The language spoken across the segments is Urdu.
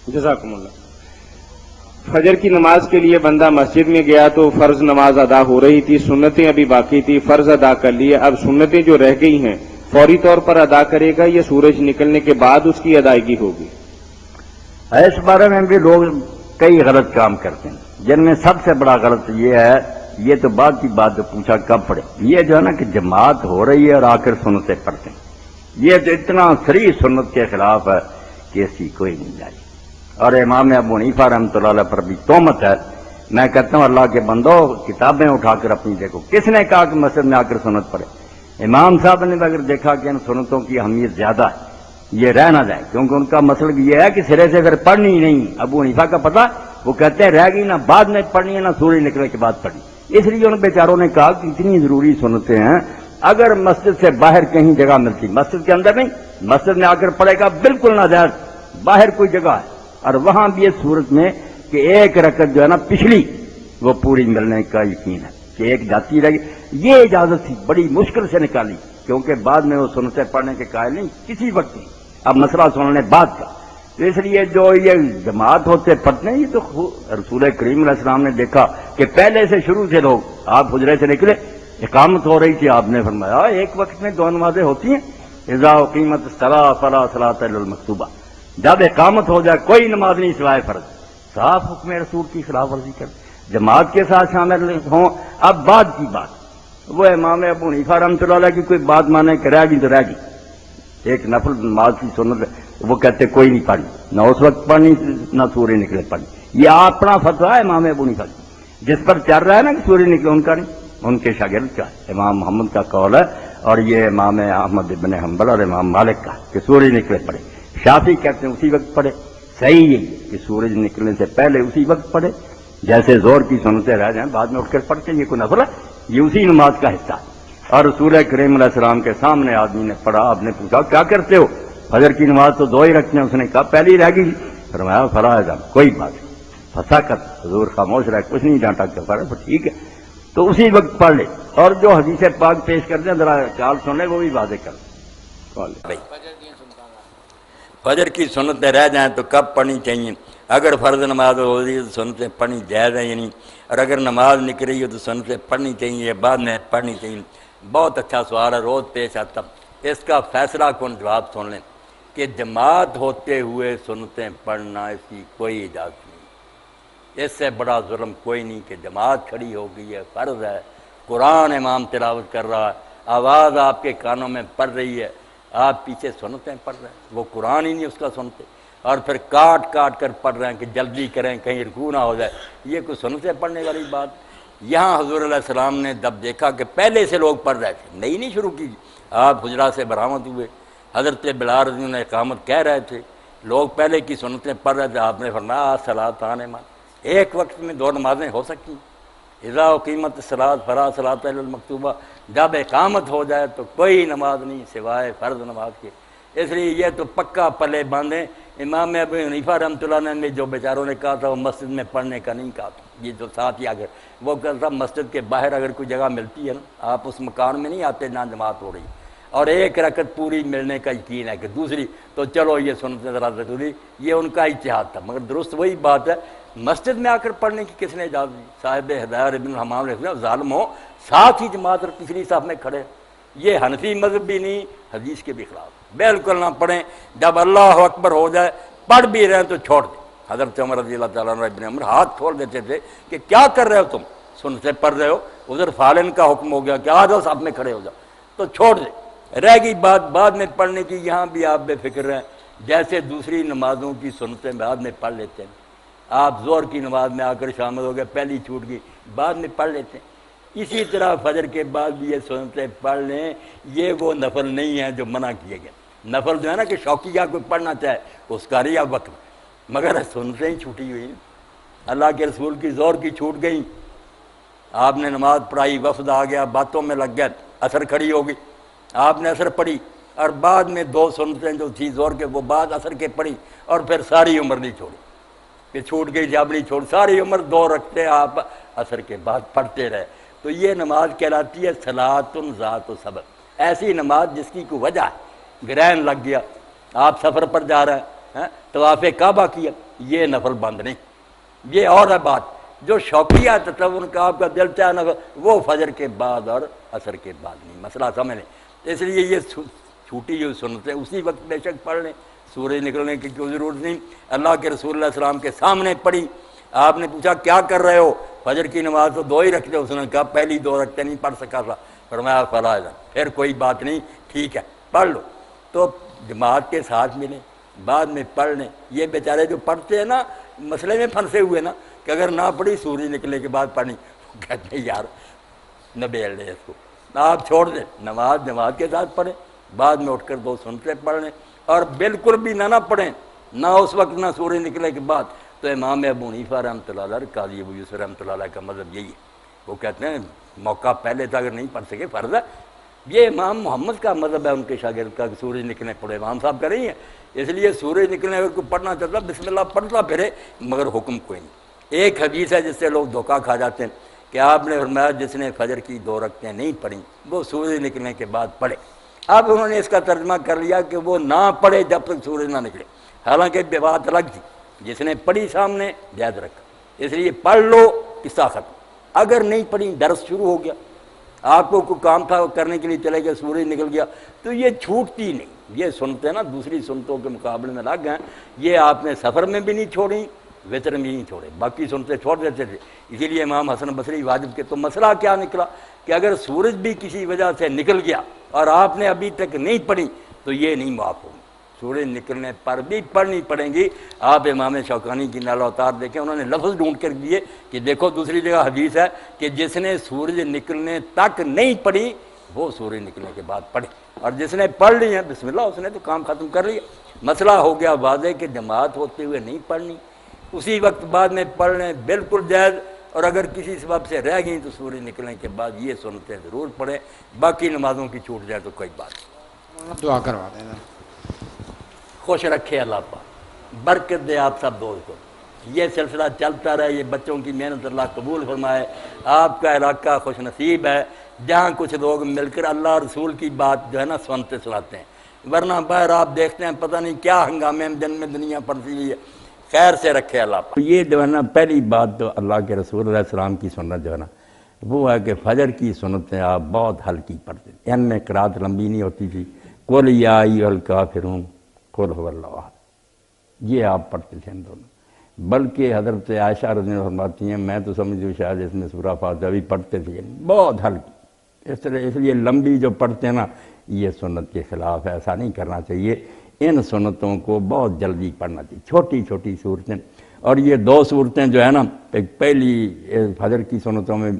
جزاکم اللہ۔ فجر کی نماز کے لیے بندہ مسجد میں گیا تو فرض نماز ادا ہو رہی تھی، سنتیں ابھی باقی تھی، فرض ادا کر لیے، اب سنتیں جو رہ گئی ہیں فوری طور پر ادا کرے گا یا سورج نکلنے کے بعد اس کی ادائیگی ہوگی؟ اس بارے میں بھی لوگ کئی غلط کام کرتے ہیں، جن میں سب سے بڑا غلط یہ ہے، یہ تو بعد کی بات جو پوچھا کب پڑھے، یہ جو ہے نا کہ جماعت ہو رہی ہے اور آ کر سنتیں پڑھتے ہیں، یہ تو اتنا صریح سنت کے خلاف ہے کہ اس کی کوئی نہیں جائے۔ اور امام ابو حنیفہ رحمۃ اللہ علیہ پر بھی تہمت ہے۔ میں کہتا ہوں اللہ کے بندو کتابیں اٹھا کر اپنی دیکھو، کس نے کہا کہ مسجد میں آ کر سنت پڑھے؟ امام صاحب نے اگر دیکھا کہ ان سنتوں کی اہمیت زیادہ ہے، یہ رہ نہ جائے، کیونکہ ان کا مسلک یہ ہے کہ سرے سے پھر پڑھنی ہی نہیں۔ ابو حنیفہ کا پتہ، وہ کہتے ہیں رہ گئی نہ بعد میں پڑھنی ہے نہ سورج نکلنے کے بعد پڑھنی۔ اس لیے ان بیچاروں نے کہا کہ اتنی ضروری سنتیں ہیں، اگر مسجد سے باہر کہیں جگہ ملتی، مسجد کے اندر نہیں، مسجد میں آ کر پڑھے گا بالکل ناجائز، باہر کوئی جگہ ہے اور وہاں بھی اس صورت میں کہ ایک رکعت جو ہے نا پچھلی وہ پوری ملنے کا یقین ہے کہ ایک جاتی رہے گی، یہ اجازت تھی بڑی مشکل سے نکالی، کیونکہ بعد میں وہ سنتیں پڑھنے کے قائل نہیں کسی وقت نہیں، اب مسئلہ سننے بعد کا۔ تو اس لیے جو یہ جماعت ہوتے پڑھتے ہیں، یہ تو رسول کریم علیہ السلام نے دیکھا کہ پہلے سے شروع سے لوگ، آپ حجرے سے نکلے، اقامت ہو رہی تھی، آپ نے فرمایا ایک وقت میں دو نمازیں ہوتی ہیں، اذا اقیمت الصلاۃ فلا صلاۃ الا المکتوبہ، جب اقامت ہو جائے کوئی نماز نہیں سوائے فرض، صاف حکم رسول کی خلاف ورزی کر جماعت کے ساتھ شامل ہوں۔ اب بعد کی بات، وہ امام ابو حنیفہ رحمۃ اللہ علیہ کی کوئی بات مانے کہ رہ گئی تو رہ گئی، ایک نفل نماز کی سنت، وہ کہتے کوئی نہیں پڑھنی، نہ اس وقت پڑھنی نہ سورج نکلے پڑھنی، یہ اپنا فتویٰ ہے امام ابو حنیفہ کی، جس پر چل رہا ہے نا کہ سورج نکلے، ان کا نہیں، ان کے شاگرد کا امام محمد کا قول ہے، اور یہ امام احمد بن حنبل اور امام مالک کا کہ سورج نکلے پڑھے۔ شافعی کہتے ہیں اسی وقت پڑھے، صحیح ہے کہ سورج نکلنے سے پہلے اسی وقت پڑھے، جیسے زور کی سنتیں رہ جائیں بعد میں اٹھ کر پڑھتے ہیں، یہ کوئی نفل ہے، یہ اسی نماز کا حصہ ہے۔ اور رسول کریم علیہ السلام کے سامنے آدمی نے پڑھا، آپ نے پوچھا کیا کرتے ہو؟ فجر کی نماز تو دو ہی رکھتے ہیں، اس نے کہا پہلی رہ گئی، فرمایا فرائض کوئی بات نہیں، فساکت، حضور خاموش رہے، کچھ نہیں ڈانٹا کہ فرض ٹھیک ہے، تو اسی وقت پڑھ لے۔ اور جو حدیث پاک پیش کرتے ہیں ذرا چال سن لے، وہ بھی واضح کر دیں۔ فجر کی سنتیں رہ جائیں تو کب پڑھنی چاہیے؟ اگر فرض نماز ہو رہی ہے تو سنتیں پڑھنی جائز ہے یا نہیں، اور اگر نماز نکل رہی ہے تو سنتیں پڑھنی چاہیے یا بعد میں پڑھنی چاہیے؟ بہت اچھا سوال ہے، روز پیش آتا، اس کا فیصلہ کن جواب سن لیں کہ جماعت ہوتے ہوئے سنتیں پڑھنا اس کی کوئی اجازت نہیں، اس سے بڑا ظلم کوئی نہیں کہ جماعت کھڑی ہو گئی ہے، فرض ہے، قرآن امام تلاوت کر رہا ہے، آواز آپ کے کانوں میں پڑ رہی ہے، آپ پیچھے سنتیں پڑھ رہے ہیں، وہ قرآن ہی نہیں اس کا سنتے، اور پھر کاٹ کاٹ کر پڑھ رہے ہیں کہ جلدی کریں کہیں رکوع نہ ہو جائے، یہ کوئی سنتیں پڑھنے والی بات؟ یہاں حضور علیہ السلام نے جب دیکھا کہ پہلے سے لوگ پڑھ رہے تھے، نئی نہیں شروع کی، آپ حجرہ سے برآمد ہوئے، حضرت بلال رضی اللہ عنہ اقامت کہہ رہے تھے، لوگ پہلے کی سنتیں پڑھ رہے تھے، آپ نے فرمایا صلاۃان ایک وقت میں دو نمازیں ہو سکتی، اذا اقیمت الصلاۃ فلا صلاۃ الا المکتوبہ، جب اقامت ہو جائے تو کوئی نماز نہیں سوائے فرض نماز کے۔ اس لیے یہ تو پکا پلے باندھیں، امام ابو حنیفہ رحمۃ اللہ نے جو بیچاروں نے کہا تھا وہ مسجد میں پڑھنے کا نہیں کہا تھا، یہ جو ساتھ ہی اگر وہ کہتا تھا مسجد کے باہر اگر کوئی جگہ ملتی ہے نا، آپ اس مکان میں نہیں آتے جہاں جماعت ہو رہی اور ایک رکعت پوری ملنے کا یقین ہے کہ دوسری تو چلو یہ سنت ذرا ضروری، یہ ان کا اجتہاد تھا، مگر درست وہی بات ہے، مسجد میں آ کر پڑھنے کی کس نے اجازت دی؟ صاحب ہدایت ابن الحمام نے ظالم ہو ساتھ ہی جماعت اور پچھلی صف میں کھڑے، یہ حنفی مذہب بھی نہیں، حدیث کے بھی خلاف، بالکل نہ پڑھیں، جب اللہ اکبر ہو جائے پڑھ بھی رہے ہیں تو چھوڑ دیں۔ حضرت عمر رضی اللہ تعالیٰ عنہ ابن عمر ہاتھ کھول دیتے تھے کہ کیا کر رہے ہو تم، سنتے پڑھ رہے ہو، ادھر فالن کا حکم ہو گیا کہ آ جاؤ صف میں کھڑے ہو جاؤ، تو چھوڑ دیں۔ رہ گئی بات بعد میں پڑھنے کی، یہاں بھی آپ بے فکر رہیں، جیسے دوسری نمازوں کی سنتیں بعد میں پڑھ لیتے ہیں، آپ ظہر کی نماز میں آ کر شامل ہو گئے، پہلی چھوٹ گئی بعد میں پڑھ لیتے ہیں، اسی طرح فجر کے بعد بھی یہ سنتیں پڑھ لیں، یہ وہ نفل نہیں ہے جو منع کیے گئے۔ نفل جو ہے نا کہ شوقیہ کوئی پڑھنا چاہے اس کا ریا وقت، مگر سنتیں ہی چھوٹی ہوئی، اللہ کے رسول کی ظہر کی چھوٹ گئی، آپ نے نماز پڑھائی، وفد آ گیا، باتوں میں لگ گیا، اثر کھڑی ہو گئی، آپ نے اثر پڑھی اور بعد میں دو سنتیں جو تھی ظہر کے وہ بعد اثر کے پڑھی، اور پھر ساری عمر نہیں چھوڑی کہ چھوٹ گئی جب نہیں چھوڑ، ساری عمر دو رکھتے آپ اثر کے بعد پڑھتے رہے، تو یہ نماز کہلاتی ہے صلاۃ ذات سبب، ایسی نماز جس کی کوئی وجہ ہے، گرہن لگ گیا، آپ سفر پر جا رہے ہیں، طواف کعبہ کیا، یہ نفل بند نہیں. یہ اور ہے بات جو شوقیہ تصور کا آپ کا دل چاہے نفل وہ فجر کے بعد اور عصر کے بعد نہیں. مسئلہ سمجھ لیں. اس لیے یہ چھوٹی ہوئی سنتیں اسی وقت بے شک پڑھ لیں. سورج نکلنے کی کوئی ضرورت نہیں. اللہ کے رسول اللہ علیہ السلام کے سامنے پڑھی. آپ نے پوچھا کیا کر رہے ہو؟ فجر کی نماز تو 2 ہی رکھتے. اس نے کہا پہلی 2 رکھتے نہیں پڑھ سکا تھا. فرمایا فلا اذن، پھر کوئی بات نہیں، ٹھیک ہے پڑھ لو. تو جماعت کے ساتھ ملیں، بعد میں پڑھ لیں. یہ بیچارے جو پڑھتے ہیں نا مسئلے میں پھنسے ہوئے نا کہ اگر نہ پڑھی سورج نکلنے کے بعد پڑھنی، کہتے ہیں یار نبیل دیں اس کو، آپ چھوڑ دیں. نماز جماعت کے ساتھ پڑھیں، بعد میں اٹھ کر 2 سنتیں پڑھ لیں. اور بالکل بھی نہ پڑھیں، نہ اس وقت نہ سورج نکلنے کے بعد. تو امام ابو حنیفہ رحمۃ اللہ علیہ، قاضی ابو یوسف رحمۃ اللہ علیہ کا مذہب یہی ہے. وہ کہتے ہیں موقع پہلے تھا، اگر نہیں پڑھ سکے فرض ہے. یہ امام محمد کا مذہب ہے ان کے شاگرد کا کہ سورج نکلنے پڑے. امام صاحب کا نہیں ہے. اس لیے سورج نکلنے اگر کوئی پڑھنا چاہتا بسم اللہ پڑھتا پھرے، مگر حکم کوئی نہیں. ایک حدیث ہے جس سے لوگ دھوکہ کھا جاتے ہیں کہ آپ نے فرمایا جس نے فجر کی 2 رکعتیں نہیں پڑھیں وہ سورج نکلنے کے بعد پڑھے. اب انہوں نے اس کا ترجمہ کر لیا کہ وہ نہ پڑھے جب تک سورج نہ نکلے. حالانکہ بات الگ تھی. جس نے پڑھی سامنے جائز رکھا. اس لیے پڑھ لو، قصہ ختم. اگر نہیں پڑھی درس شروع ہو گیا، آپ کو کوئی کام تھا کرنے کے لیے چلے گئے، سورج نکل گیا، تو یہ چھوٹتی نہیں. یہ سنتے نا دوسری سنتوں کے مقابلے میں لگ گئے. یہ آپ نے سفر میں بھی نہیں چھوڑی، وطر میں نہیں چھوڑے، باقی سنتے چھوڑ دیتے تھے. اسی لیے امام حسن بصری واجب کے. تو مسئلہ کیا نکلا کہ اگر سورج بھی کسی وجہ سے نکل گیا اور آپ نے ابھی تک نہیں پڑھی تو یہ نہیں معاف ہوگی. سورج نکلنے پر بھی پڑھنی پڑیں گی. آپ امام شوکانی کی نال اوتار دیکھیں، انہوں نے لفظ ڈھونڈ کر دیے کہ دیکھو دوسری جگہ حدیث ہے کہ جس نے سورج نکلنے تک نہیں پڑھی وہ سورج نکلنے کے بعد پڑھے، اور جس نے پڑھ لی ہے بسم اللہ اس نے تو کام ختم کر لیا. مسئلہ ہو گیا واضح کہ جماعت ہوتے ہوئے نہیں پڑھنی، اسی وقت بعد میں پڑھ لیں، بالکل جائز. اور اگر کسی سبب سے رہ گئیں تو سورج نکلنے کے بعد یہ سنتیں ضرور پڑھیں. باقی نمازوں کی چھوٹ جائے تو کوئی بات نہیں. دعا کروا دینا. خوش رکھے اللہ پاک، برکت دے آپ سب دوست کو. یہ سلسلہ چلتا رہے. یہ بچوں کی محنت اللہ قبول فرمائے. آپ کا علاقہ خوش نصیب ہے جہاں کچھ لوگ مل کر اللہ رسول کی بات جو ہے نا سنتے سناتے ہیں. ورنہ باہر آپ دیکھتے ہیں پتہ نہیں کیا ہنگامے جن میں دنیا پڑتی ہوئی ہے. خیر سے رکھے اللہ پاک. یہ جو ہے نا پہلی بات تو اللہ کے رسول علیہ السلام کی سنت جو ہے نا وہ ہے کہ فجر کی سنتیں آپ بہت ہلکی پڑھتے ہیں. ان میں قرات لمبی نہیں ہوتی تھی. قل یا ایھا الکافرون قل هو اللہ احد، یہ آپ پڑھتے تھے ان دونوں. بلکہ حضرت عائشہ رضی اللہ عنہا فرماتی ہیں میں تو سمجھوں شاید اس میں سورہ فاتحہ بھی پڑھتے تھے، بہت ہلکی. اس لیے لمبی جو پڑھتے ہیں نا یہ سنت کے خلاف ہے. ایسا نہیں کرنا چاہیے. ان سنتوں کو بہت جلدی پڑھنا چاہیے، چھوٹی چھوٹی صورتیں. اور یہ 2 صورتیں جو ہے نا ایک پہلی فجر کی سنتوں میں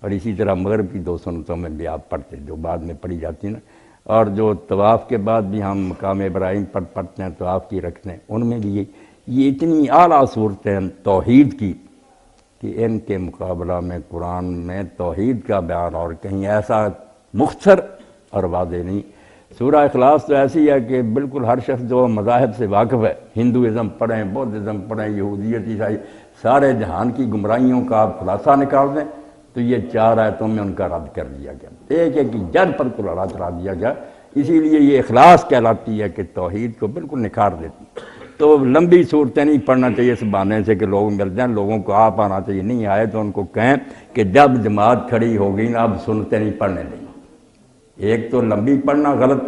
اور اسی طرح مغرب کی 2 سنتوں میں بھی آپ پڑھتے جو بعد میں پڑھی جاتی نا. اور جو طواف کے بعد بھی ہم مقام ابراہیم پڑھتے ہیں طواف کی رکھتے ہیں ان میں بھی یہ اتنی اعلیٰ صورتیں توحید کی کہ ان کے مقابلہ میں قرآن میں توحید کا بیان اور کہیں ایسا مختصر اور واضح نہیں. سورہ اخلاص تو ایسی ہے کہ بالکل ہر شخص جو مذاہب سے واقف ہے، ہندوازم پڑھیں، بودھزم پڑھیں، یہودیت، عیسائی، سارے جہان کی گمراہیوں کا آپ خلاصہ نکال دیں تو یہ 4 آیتوں میں ان کا رد کر دیا گیا. ایک ایک جڑ پر کلہڑا چلا دیا گیا. اسی لیے یہ اخلاص کہلاتی ہے کہ توحید کو بالکل نکھار دیتی. تو لمبی صورتیں نہیں پڑھنا چاہیے اس بہانے سے کہ لوگ مل جائیں. لوگوں کو آپ آنا چاہیے، نہیں آئے تو ان کو کہیں کہ جب جماعت کھڑی ہو گئی نا اب سنتیں نہیں پڑھنے دیں. ایک تو لمبی پڑھنا غلط،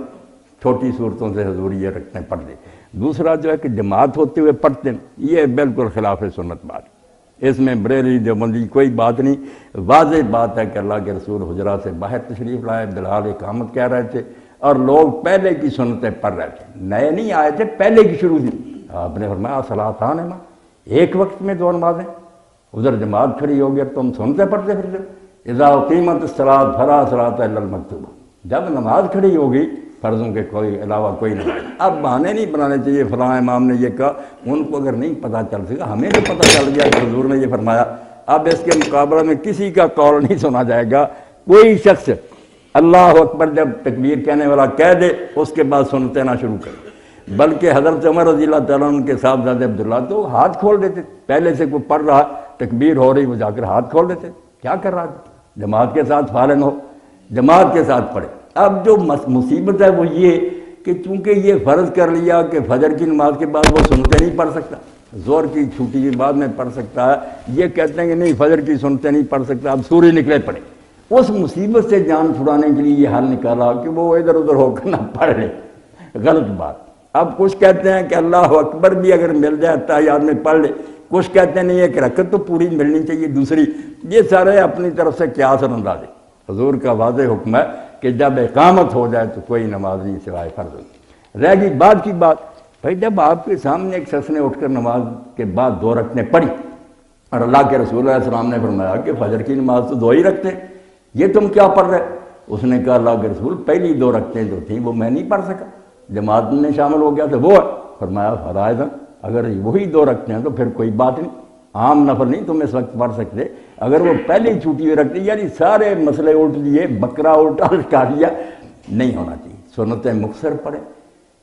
چھوٹی صورتوں سے حضور یہ رکھتے ہیں پڑھ لیں. دوسرا جو ہے کہ جماعت ہوتے ہوئے پڑھتے ہیں، یہ بالکل خلاف سنت بات. اس میں بریلوی دیوبندی کوئی بات نہیں. واضح بات ہے کہ اللہ کے رسول حجرات سے باہر تشریف لائے، بلال اقامت کہہ رہے تھے اور لوگ پہلے کی سنتیں پڑھ رہے تھے، نئے نہیں آئے تھے، پہلے کی شروع تھی. آپ نے فرمایا صلاتان ماں، ایک وقت میں 2 نمازیں. ادھر جماعت کھڑی ہو گیا تم سنتے پڑھتے پھرتے. اذا اقیمت الصلاۃ فلا صلاۃ الا المکتوبہ، جب نماز کھڑی ہوگی فرضوں کے کوئی علاوہ کوئی نہیں. اب بہانے نہیں بنانے چاہیے فلاں امام نے یہ کہا، ان کو اگر نہیں پتہ چل سکا ہمیں تو پتہ چل گیا کہ حضور نے یہ فرمایا. اب اس کے مقابلہ میں کسی کا قول نہیں سنا جائے گا. کوئی شخص اللہ اکبر جب تکبیر کہنے والا کہہ دے اس کے بعد سنتے نہ شروع کرے. بلکہ حضرت عمر رضی اللہ تعالیٰ عنہ کے صاحبزادے عبداللہ تو ہاتھ کھول دیتے. پہلے سے کوئی پڑھ رہا تکبیر ہو رہی وہ جا کر ہاتھ کھول دیتے. کیا کر رہا تھا؟ جماعت کے ساتھ فارغ ہو، جماعت کے ساتھ پڑھے. اب جو مصیبت ہے وہ یہ کہ چونکہ یہ فرض کر لیا کہ فجر کی نماز کے بعد وہ سنتیں نہیں پڑھ سکتا، زور کی چھٹی کے بعد میں پڑھ سکتا ہے، یہ کہتے ہیں کہ نہیں فجر کی سنتیں نہیں پڑھ سکتا، اب سورج نکلے پڑے۔ اس مصیبت سے جان چھڑانے کے لیے یہ حل نکالا کہ وہ ادھر ادھر ہو کر نہ پڑھ لے، غلط بات۔ اب کچھ کہتے ہیں کہ اللہ اکبر بھی اگر مل جائے تحیات میں پڑھ لے، کچھ کہتے ہیں نہیں ایک رکعت تو پوری ملنی چاہیے دوسری، یہ سارے اپنی طرف سے قیاس اندازے۔ حضور کا واضح حکم ہے کہ جب اقامت ہو جائے تو کوئی نماز نہیں سوائے فرض ہوگی۔ رہ گئی بعد کی بات، بھائی جب آپ کے سامنے ایک شخص نے اٹھ کر نماز کے بعد 2 رکعتیں پڑھی اور اللہ کے رسول علیہ السلام نے فرمایا کہ فجر کی نماز تو 2 ہی رکھتے ہیں، یہ تم کیا پڑھ رہے؟ اس نے کہا اللہ کے رسول پہلی 2 رکعتیں جو تھیں وہ میں نہیں پڑھ سکا، جماعت میں شامل ہو گیا تو وہ ہے۔ فرمایا فرائض اگر وہی 2 رکھتے ہیں تو پھر کوئی بات نہیں، عام نفر نہیں تم اس وقت پڑھ سکتے۔ اگر وہ پہلی چھوٹی ہوئی رکھتے یعنی سارے مسئلے الٹ لیے، بکرا الٹا لٹا دیا، نہیں ہونا چاہیے۔ سنتیں مختصر پڑھے،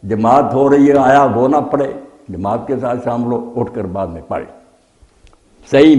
جماعت ہو رہی ہے آیا وہ نہ پڑھے، جماعت کے ساتھ شامل ہو، اٹھ کر بعد میں پڑھے۔ صحیح